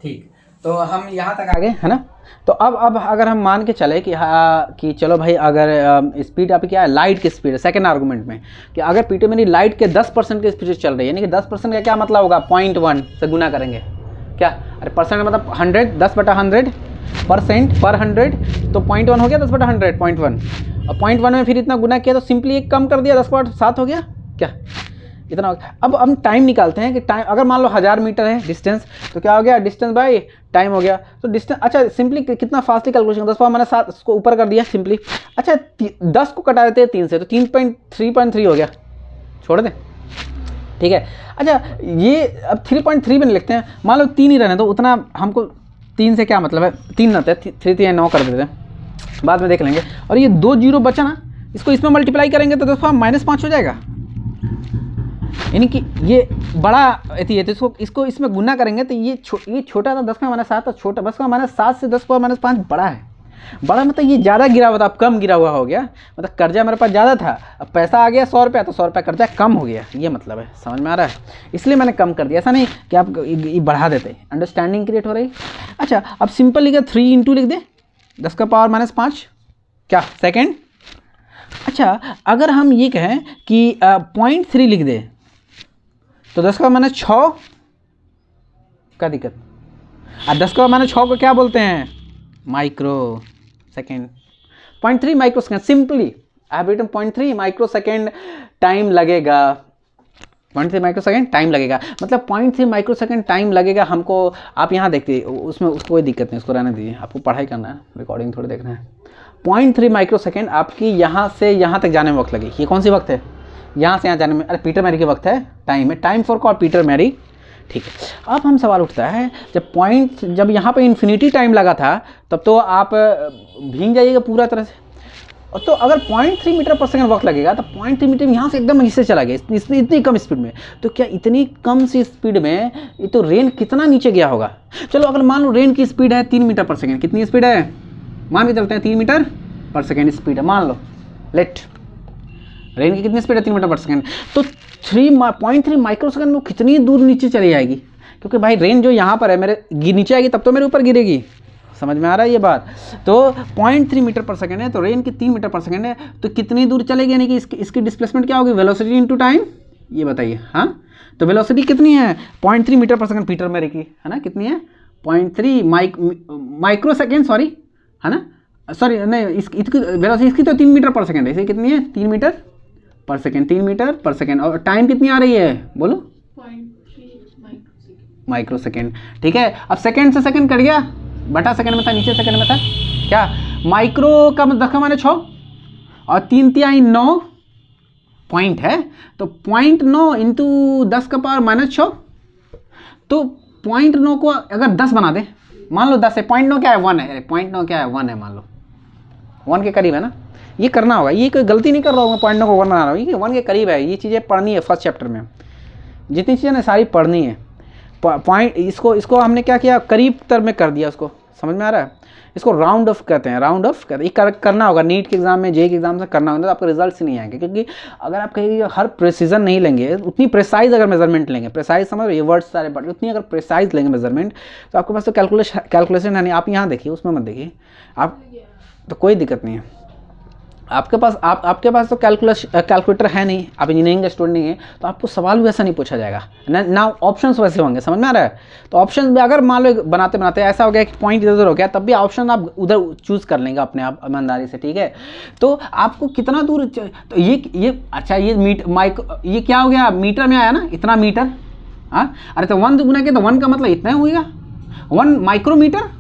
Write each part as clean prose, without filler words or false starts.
ठीक, तो हम यहाँ तक आ गए है ना। तो अब अगर हम मान के चले कि हाँ कि चलो भाई अगर स्पीड आपकी क्या है, लाइट की स्पीड है सेकेंड आर्गूमेंट में, कि अगर पीटी मेरी लाइट के 10% की स्पीड से चल रही है, यानी कि 10% का क्या मतलब होगा, 0.1 से गुना करेंगे क्या, अरे परसेंट मतलब 100, 10/100% पर 100, तो 0.1 हो गया 10/100 0.1, और 0.1 में फिर इतना गुना किया तो सिंपली एक कम कर दिया 10/7 हो गया क्या, इतना हो गया। अब हम टाइम निकालते हैं कि टाइम अगर मान लो 1000 मीटर है डिस्टेंस, तो क्या हो गया, डिस्टेंस बाई टाइम हो गया। तो डिस्टेंस, अच्छा सिंपली कितना फास्टली कैलकुलेशन, 10 मैंने 7 उसको ऊपर कर दिया सिंपली। अच्छा 10 को कटा देते हैं 3 से, तो 3.3 हो गया, छोड़ दें, ठीक है। अच्छा ये अब 3.3 भी नहीं लिखते हैं, मान लो 3 ही रहने तो उतना हमको 3 से क्या मतलब है, 3 रहते हैं, 3 3 9 कर देते हैं, बाद में देख लेंगे। और ये 2 जीरो बचा ना, इसको इसमें मल्टीप्लाई करेंगे तो दोस्तों -5 हो जाएगा, यानी कि ये बड़ा है तो इसको इसमें गुना करेंगे तो ये छोटा था 10⁻7 था, छोटा 10⁻7 से 10⁻5 बड़ा है। बड़ा मतलब ये ज़्यादा गिरा हुआ था, अब कम गिरा हुआ हो गया, मतलब कर्जा मेरे पास ज़्यादा था, अब पैसा आ गया 100 रुपया, तो 100 रुपया कर्जा कम हो गया, ये मतलब है, समझ में आ रहा है, इसलिए मैंने कम कर दिया, ऐसा नहीं कि आप ये बढ़ा देते, अंडरस्टैंडिंग क्रिएट हो रही। अच्छा अब सिंपल लिखा 3 इंटू लिख दे 10⁻5 क्या सेकेंड। अच्छा अगर हम ये कहें कि 0.3 लिख दे तो 10⁻6 का दिक्कत, अब 10⁻6 को क्या बोलते हैं, microsecond. 0.3 microsecond, simply I have written 0.3 microsecond time लगेगा, 0.3 माइक्रो सेकेंड टाइम लगेगा, मतलब 0.3 माइक्रो सेकेंड टाइम लगेगा हमको। आप यहाँ देखते उसमें उसको कोई दिक्कत नहीं, उसको रहने दीजिए, आपको पढ़ाई करना है, रिकॉर्डिंग थोड़ी देखना है। 0.3 माइक्रो सेकेंड आपकी यहाँ से यहाँ तक जाने में वक्त लगेगी, ये कौन सी वक्त है, यहाँ से यहाँ जाने में, अरे पीटर मैरी के वक्त है, टाइम है, time for call Peter Mary, ठीक है। अब हम सवाल उठता है जब यहाँ पे इन्फिनिटी टाइम लगा था तब तो आप भीग जाइएगा पूरा तरह से, और तो अगर 0.3 मीटर पर सेकंड वक्त लगेगा तो 0.3 मीटर यहाँ से एकदम नीचे चला गया, इतनी कम स्पीड में, तो क्या इतनी कम सी स्पीड में ये तो रेन कितना नीचे गया होगा। चलो अगर मान लो रेन की स्पीड है 3 मीटर पर सेकेंड, कितनी स्पीड है, मान के चलते हैं 3 मीटर पर सेकेंड स्पीड है, मान लो लेट रेन की कितनी स्पीड है 3 मीटर पर सेकेंड, तो 0.3 माइक्रो सेकेंड में कितनी दूर नीचे चली जाएगी, क्योंकि भाई रेन जो यहाँ पर है मेरे नीचे आएगी तब तो मेरे ऊपर गिरेगी, समझ में आ रहा है ये बात। तो 0.3 मीटर पर सेकेंड है, तो रेन की 3 मीटर पर सेकेंड है, तो कितनी दूर चलेगी, यानी कि इसकी डिस्प्लेसमेंट क्या होगी, वेलोसिटी इनटू टाइम, ये बताइए। हाँ तो वेलोसिटी कितनी है 0.3 मीटर पर सेकेंड पीटर मेरे की, है ना, कितनी है 0.3 माइक्रो सेकेंड, सॉरी है ना, सॉरी नहीं इसकी वेलोसिटी इसकी तो 3 मीटर पर सेकेंड है, इसे कितनी है 3 मीटर पर सेकेंड, 3 मीटर पर सेकेंड, और टाइम कितनी आ रही है बोलो 0.3 माइक्रो सेकेंड, ठीक है। अब सेकेंड से सेकेंड कट गया, बटा सेकेंड में था, नीचे सेकेंड में था, क्या माइक्रो का मतलब 10⁻6 और 3 तिहाई 9 पॉइंट है, तो 0.9 इंटू 10⁻6, तो 0.9 को अगर 10 बना दे, मान लो 10 है, 0.9 क्या है 1 है, 0.9 क्या है 1 है, मान लो 1 के करीब है ना, ये करना होगा, ये कोई गलती नहीं कर रहा हूँ मैं, 0.9 को 1 बना रहा हूँ, ये 1 के करीब है, ये चीज़ें पढ़नी है फर्स्ट चैप्टर में, जितनी चीज़ें ना सारी पढ़नी है। पॉइंट इसको हमने क्या किया, करीब तर में कर दिया, उसको समझ में आ रहा है, इसको राउंड ऑफ कहते हैं, राउंड ऑफ कहते हैं, ये करना होगा, नीट के एग्जाम में, जे के एग्जाम से करना होगा, तो आपके रिजल्ट से नहीं आएंगे, क्योंकि अगर आप कहीं हर प्रेसिजन नहीं लेंगे, उतनी प्रेसाइज अगर मेजरमेंट लेंगे, प्रेसाइज समझ ये वर्ड्स सारे बट उतनी अगर प्रेसाइज लेंगे मेजरमेंट, तो आपके पास तो कैलकुलेशन है नहीं, आप यहाँ देखिए उसमें मत देखिए आप, तो कोई दिक्कत नहीं है आपके पास, आपके पास तो कैलकुलेटर है नहीं, आप इंजीनियरिंग का स्टूडेंट नहीं है, तो आपको सवाल भी वैसा नहीं पूछा जाएगा ना ऑप्शंस वैसे होंगे, समझ में आ रहा है। तो ऑप्शन भी अगर मान लो बनाते बनाते ऐसा हो गया कि पॉइंट इधर उधर हो गया, तब भी ऑप्शन आप उधर चूज़ कर लेंगे अपने आप ईमानदारी से, ठीक है। तो आपको कितना दूर, तो ये अच्छा ये क्या हो गया, मीटर में आया ना, इतना मीटर, हाँ अरे तो 1 गुना के, तो 1 का मतलब इतना हुएगा 1 माइक्रोमीटर,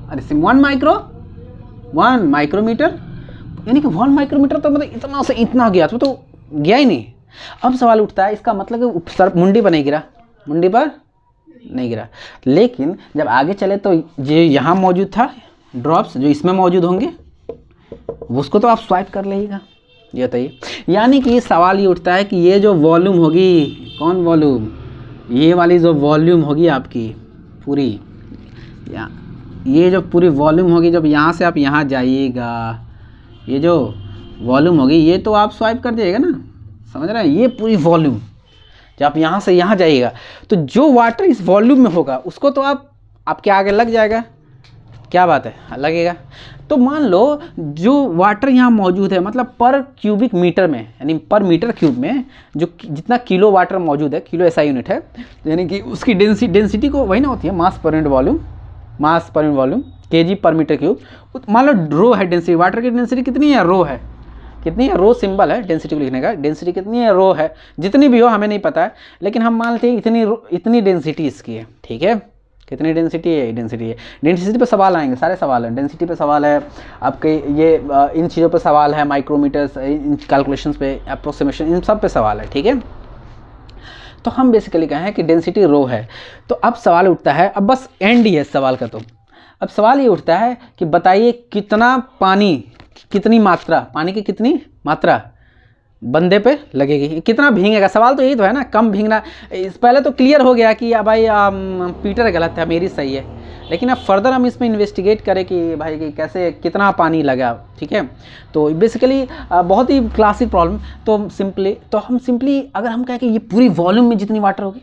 अरे 1 माइक्रोमीटर, यानी कि 1 माइक्रोमीटर, तो मतलब इतना से इतना गया, तो गया ही नहीं। अब सवाल उठता है, इसका मतलब कि सर मुंडी पर नहीं गिरा, मुंडी पर नहीं गिरा, लेकिन जब आगे चले तो जो यहाँ मौजूद था ड्रॉप्स जो इसमें मौजूद होंगे उसको तो आप स्वाइप कर लीजिएगा, ये बताइए। यानी कि सवाल ये उठता है कि ये जो वॉल्यूम होगी, कौन वॉल्यूम, ये वाली जो वॉल्यूम होगी आपकी पूरी, ये जो पूरी वॉल्यूम होगी, जब यहाँ से आप यहाँ जाइएगा, ये जो वॉल्यूम होगी ये तो आप स्वाइप कर दिएगा ना, समझ रहे हैं, ये पूरी वॉल्यूम जब आप यहाँ से यहाँ जाइएगा, तो जो वाटर इस वॉल्यूम में होगा उसको तो आप आपके आगे लग जाएगा, क्या बात है, लगेगा। तो मान लो जो वाटर यहाँ मौजूद है, मतलब पर क्यूबिक मीटर में, यानी पर मीटर क्यूब में जो जितना किलो वाटर मौजूद है, किलो ऐसा यूनिट है, तो यानी कि उसकी डेंसिटी को वही ना होती है, मास पर यूनिट वॉल्यूम, मास पर यूनिट वॉल्यूम केजी पर मीटर क्यूब। मान लो रो है डेंसिटी, वाटर की डेंसिटी कितनी है, रो है, कितनी है, रो सिंबल है डेंसिटी को लिखने का, डेंसिटी कितनी है, रो है, जितनी भी हो हमें नहीं पता है, लेकिन हम मान लेते हैं इतनी डेंसिटी इसकी है, ठीक है। कितनी डेंसिटी है, डेंसिटी है। डेंसिटी पे सवाल आएंगे, सारे सवाल हैं, डेंसिटी पे सवाल है आपके, ये इन चीज़ों पे सवाल है, माइक्रोमीटर्स, इन कैलकुलेशंस पे, अप्रोक्सीमेशन, इन सब पे सवाल है, ठीक है। तो हम बेसिकली कहें कि डेंसिटी रो है। तो अब सवाल उठता है, अब बस एंड ही है सवाल का, तो अब सवाल ये उठता है कि बताइए कितना पानी, कितनी मात्रा, पानी की कितनी मात्रा बंदे पे लगेगी, कितना भीगेगा। सवाल तो यही तो है ना, कम भीगना। इस पहले तो क्लियर हो गया कि भाई पीटर गलत है, मेरी सही है, लेकिन अब फर्दर हम इसमें इन्वेस्टिगेट करें कि भाई कि कैसे कितना पानी लगा, ठीक है। तो बेसिकली बहुत ही क्लासिक प्रॉब्लम। तो हम सिंपली अगर हम कहें कि ये पूरी वॉल्यूम में जितनी वाटर होगी,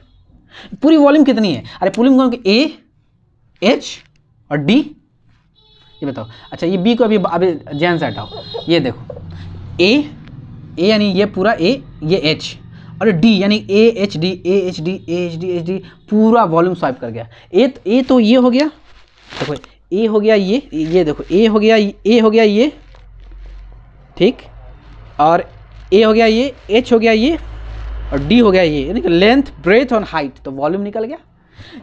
पूरी वॉल्यूम कितनी है, अरे पूरी वॉल्यूम ए, एच और डी, ये बताओ। अच्छा ये बी को अभी ध्यान से हटाओ, ये देखो ए यानी ये पूरा ए, ये एच, और डी यानी A H D, A H D, A H D, H D, पूरा वॉल्यूम स्वाइप कर गया। ए तो ये हो गया, देखो ए हो गया ये देखो ए हो गया ये, ठीक, और ए हो गया ये, एच हो गया ये, और डी हो गया ये, यानी कि लेंथ, ब्रेथ और हाइट। तो वॉल्यूम निकल गया,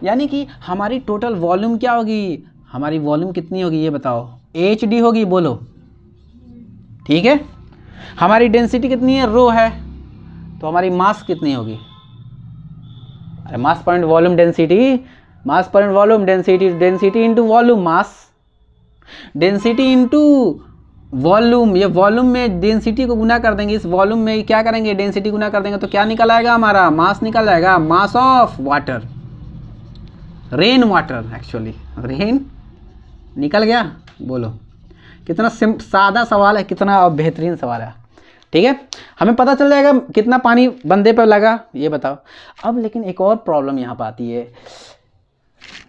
यानी कि हमारी टोटल वॉल्यूम क्या होगी, हमारी वॉल्यूम कितनी होगी ये बताओ, एच डी होगी, बोलो, ठीक है। हमारी डेंसिटी कितनी है, रो है, तो हमारी मास कितनी होगी, अरे मास पर वॉल्यूम डेंसिटी, मास पर volume density, density into volume mass, density into volume, ये वॉल्यूम में डेंसिटी को गुना कर देंगे, इस वॉल्यूम में क्या करेंगे, डेंसिटी गुना कर देंगे, तो क्या निकल आएगा, हमारा मास निकल आएगा, mass of water, rain water, actually rain निकल गया। बोलो कितना सादा सवाल है, कितना बेहतरीन सवाल है, ठीक है। हमें पता चल जाएगा कितना पानी बंदे पर लगा, ये बताओ। अब लेकिन एक और प्रॉब्लम यहाँ पर आती है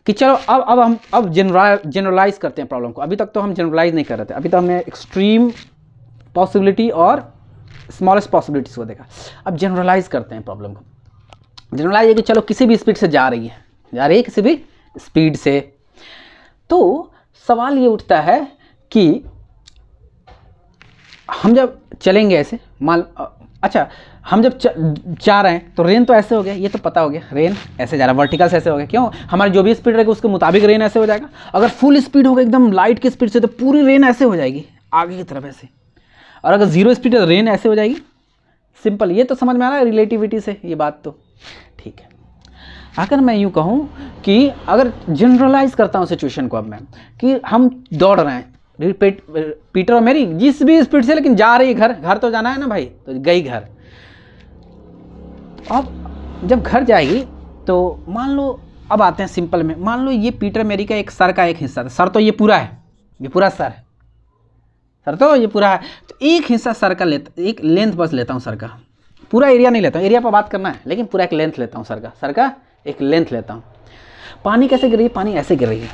कि चलो अब जनरलाइज करते हैं प्रॉब्लम को। अभी तक तो हम जनरलाइज नहीं कर रहे थे, अभी तो हमने एक्सट्रीम पॉसिबिलिटी और स्मॉलेस्ट पॉसिबिलिटीज को देखा। अब जनरलाइज करते हैं प्रॉब्लम को। जनरलाइज है कि चलो किसी भी स्पीड से जा रही है किसी भी स्पीड से, तो सवाल ये उठता है कि हम जब चलेंगे ऐसे, अच्छा हम जब जा रहे हैं तो रेन तो ऐसे हो गया, ये तो पता हो गया, रेन ऐसे जा रहा है, वर्टिकल से ऐसे हो गया, क्यों, हमारी जो भी स्पीड रहेगी उसके मुताबिक रेन ऐसे हो जाएगा। अगर फुल स्पीड होगा एकदम लाइट की स्पीड से, तो पूरी रेन ऐसे हो जाएगी आगे की तरफ ऐसे, और अगर जीरो स्पीड है तो रेन ऐसे हो जाएगी। सिंपल, ये तो समझ में आ रहा है रिलेटिविटी से, ये बात तो ठीक है। अगर मैं यूँ कहूँ कि अगर जनरलाइज करता हूँ सिचुएशन को अब मैं, कि हम दौड़ रहे हैं, पीटर और मेरी जिस भी स्पीड से, लेकिन जा रही है घर तो जाना है ना भाई, तो गई घर। अब जब घर जाएगी तो मान लो, अब आते हैं सिंपल में, मान लो ये पीटर मेरी का एक सर का एक हिस्सा था, सर तो ये पूरा है, ये पूरा सर है, सर तो ये पूरा है, तो एक हिस्सा सर का एक लेंथ बस लेता हूँ सर का, पूरा एरिया नहीं लेता हूँ, एरिया पर बात करना है, लेकिन पूरा एक लेंथ लेता हूँ सर का एक लेंथ लेता हूँ। पानी कैसे गिर रही है, पानी ऐसे गिर रही है,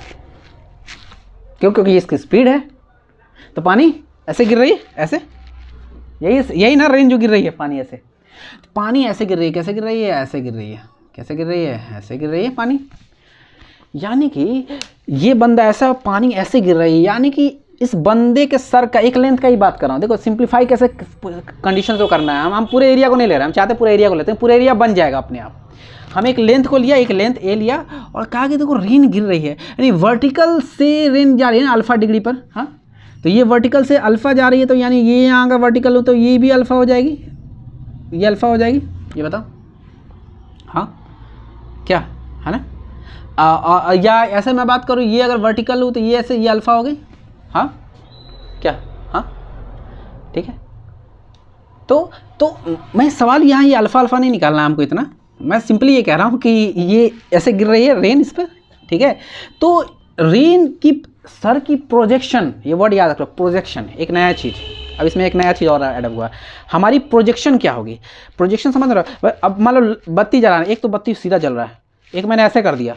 क्योंकि ये इसकी स्पीड है, तो पानी ऐसे गिर रही है, ऐसे, यही ना रेन जो गिर रही है, पानी ऐसे, तो पानी ऐसे गिर रही है, कैसे गिर रही है, ऐसे गिर रही है, कैसे गिर रही है, ऐसे गिर रही है पानी, यानी कि ये बंदा ऐसा, पानी ऐसे गिर रही है, यानी कि इस बंदे के सर का एक लेंथ का ही बात कर रहा हूँ। देखो सिंप्लीफाई कैसे कंडीशन को करना है, हम पूरे एरिया को नहीं ले रहे, हम चाहते पूरे एरिया को लेते हैं, पूरा एरिया बन जाएगा अपने आप। हम एक लेंथ को लिया, एक लेंथ ए लिया, और कहा कि देखो रेन गिर रही है, यानी वर्टिकल से रेन जा रही है ना अल्फा डिग्री पर, हाँ, तो ये वर्टिकल से अल्फा जा रही है, तो यानी ये यहाँ का वर्टिकल हो तो ये भी अल्फा हो जाएगी, ये अल्फा हो जाएगी, ये बताओ, हाँ क्या है ना। या ऐसे मैं बात करूँ, ये अगर वर्टिकल हो तो ये ऐसे, ये अल्फा हो गई, हाँ क्या, हाँ ठीक है। तो मैं सवाल यहाँ ये अल्फा नहीं निकालना हमको इतना, मैं सिंपली ये कह रहा हूँ कि ये ऐसे गिर रही है रेन इस पर, ठीक है। तो रेन की सर की प्रोजेक्शन, ये वर्ड याद रखो, प्रोजेक्शन, एक नया चीज़, अब इसमें एक नया चीज़ और ऐड हुआ, हमारी प्रोजेक्शन क्या होगी, प्रोजेक्शन समझ रहे हो। अब मान लो बत्ती जला रहा है, एक तो बत्ती सीधा जल रहा है, एक मैंने ऐसे कर दिया,